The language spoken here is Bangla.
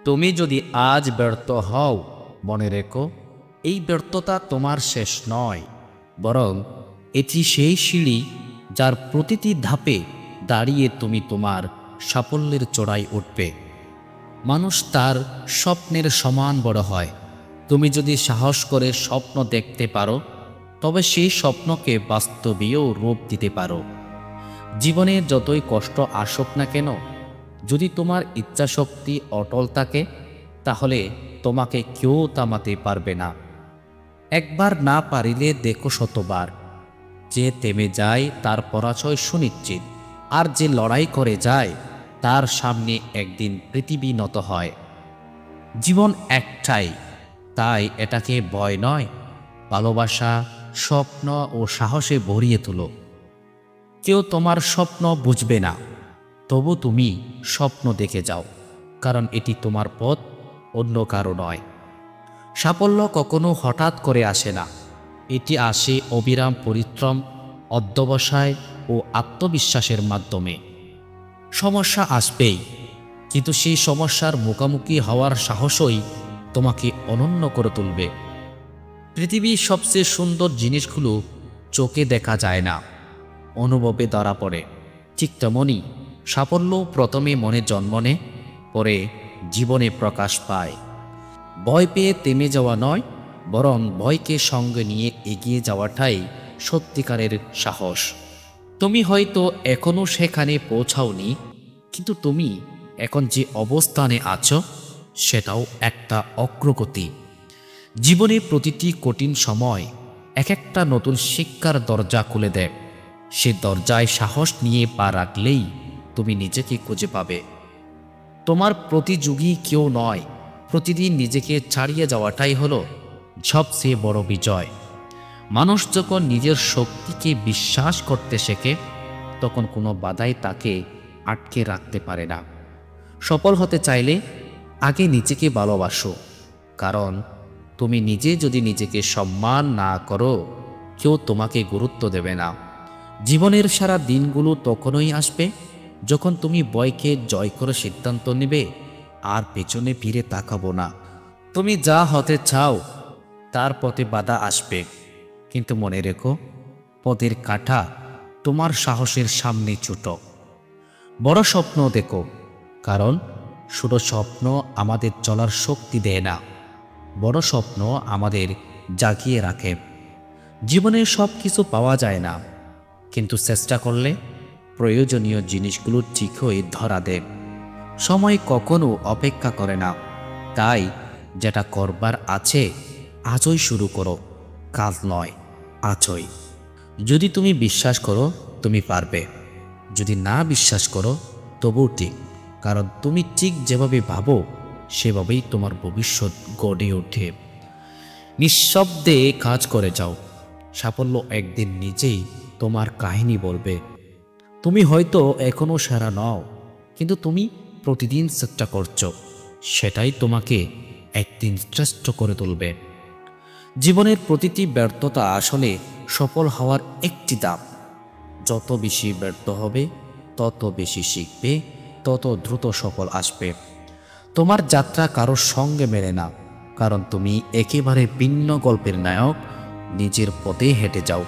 তুমি যদি আজ ব্যর্থ হও, মনে রেখো এই ব্যর্থতা তোমার শেষ নয়, বরং এটি সেই সিঁড়ি যার প্রতিটি ধাপে দাঁড়িয়ে তুমি তোমার সাফল্যের চূড়ায় উঠবে। মানুষ তার স্বপ্নের সমান বড় হয়। তুমি যদি সাহস করে স্বপ্ন দেখতে পারো, তবে সেই স্বপ্নকে বাস্তবেও রূপ দিতে পারো। জীবনে যতই কষ্ট আসুক না কেন, যদি তোমার ইচ্ছাশক্তি অটল থাকে, তাহলে তোমাকে কেউ থামাতে পারবে না। একবার না পারিলে দেখো শতবার। যে থেমে যায় তার পরাজয় সুনিশ্চিত, আর যে লড়াই করে যায় তার সামনে একদিন পৃথিবী নত হয়। জীবন একটাই, তাই এটাকে ভয় নয়, ভালোবাসা, স্বপ্ন ও সাহসে ভরিয়ে তোলো। কেউ তোমার স্বপ্ন বুঝবে না, তবু তুমি স্বপ্ন দেখে যাও, কারণ এটি তোমার পথ, অন্য কারো নয়। সাফল্য কখনো হঠাৎ করে আসে না, এটি আসে অবিরাম পরিশ্রম, অধ্যবসায় ও আত্মবিশ্বাসের মাধ্যমে। সমস্যা আসবেই, কিন্তু সেই সমস্যার মুখোমুখি হওয়ার সাহসই তোমাকে অনন্য করে তুলবে। পৃথিবীর সবচেয়ে সুন্দর জিনিসগুলো চোখে দেখা যায় না, অনুভবে ধরা পড়ে। ঠিক তেমনই সাফল্য প্রথমে মনে জন্ম নেয়, পরে জীবনে প্রকাশ পায়। ভয় পেয়ে থেমে যাওয়া নয়, বরং ভয়কে সঙ্গে নিয়ে এগিয়ে যাওয়াটাই সত্যিকারের সাহস। তুমি হয়তো এখনও সেখানে পৌঁছাওনি, কিন্তু তুমি এখন যে অবস্থানে আছো সেটাও একটা অগ্রগতি। জীবনে প্রতিটি কঠিন সময় এক একটা নতুন শিক্ষার দরজা খুলে দেয়। সে দরজায় সাহস নিয়ে পা রাখলেই তুমি নিজেকে খুঁজে পাবে। তোমার প্রতিযোগী কেউ নয়, প্রতিদিন নিজেকে ছাড়িয়ে যাওয়াটাই হলো সবচেয়ে বড় বিজয়। মানুষ যখন নিজের শক্তিকে বিশ্বাস করতে শেখে, তখন কোনো বাধাই তাকে আটকে রাখতে পারে না। সফল হতে চাইলে আগে নিজেকে ভালোবাসো, কারণ তুমি নিজে যদি নিজেকে সম্মান না করো, কেউ তোমাকে গুরুত্ব দেবে না। জীবনের সারা দিনগুলো তখনই আসবে যখন তুমি ভয়কে জয় করে সিদ্ধান্ত নেবে আর পেছনে ফিরে তাকাবো না। তুমি যা হতে চাও তার পথে বাধা আসবে, কিন্তু মনে রেখো পথের কাঁটা তোমার সাহসের সামনে ছোট। বড় স্বপ্ন দেখো, কারণ ছোট স্বপ্ন আমাদের চলার শক্তি দেয় না, বড় স্বপ্ন আমাদের জাগিয়ে রাখে। জীবনে সব কিছু পাওয়া যায় না, কিন্তু চেষ্টা করলে প্রয়োজনীয় জিনিসগুলো ঠিকই ধরা দেয়। সময় কখনো অপেক্ষা করে না, তাই যেটা করবার আছে আজই শুরু করো, কাল নয়, আজই। যদি তুমি বিশ্বাস করো তুমি পারবে, যদি না বিশ্বাস করো তবুও ঠিক, কারণ তুমি ঠিক যেভাবে ভাবো সেভাবেই তোমার ভবিষ্যৎ গড়ে ওঠে। নিঃশব্দে কাজ করে যাও, সাফল্য একদিন নিজেই তোমার কাহিনী বলবে। তুমি হয়তো এখনো সেরা নও, কিন্তু তুমি প্রতিদিন চেষ্টা করছো, সেটাই তোমাকে একদিন শ্রেষ্ঠ করে তুলবে। জীবনের প্রতিটি ব্যর্থতা আসলে সফল হওয়ার একটি ধাপ। যত বেশি ব্যর্থ হবে, তত বেশি শিখবে, তত দ্রুত সফল আসবে। তোমার যাত্রা কারোর সঙ্গে মেলে না, কারণ তুমি একেবারে ভিন্ন গল্পের নায়ক। নিজের পথে হেঁটে যাও।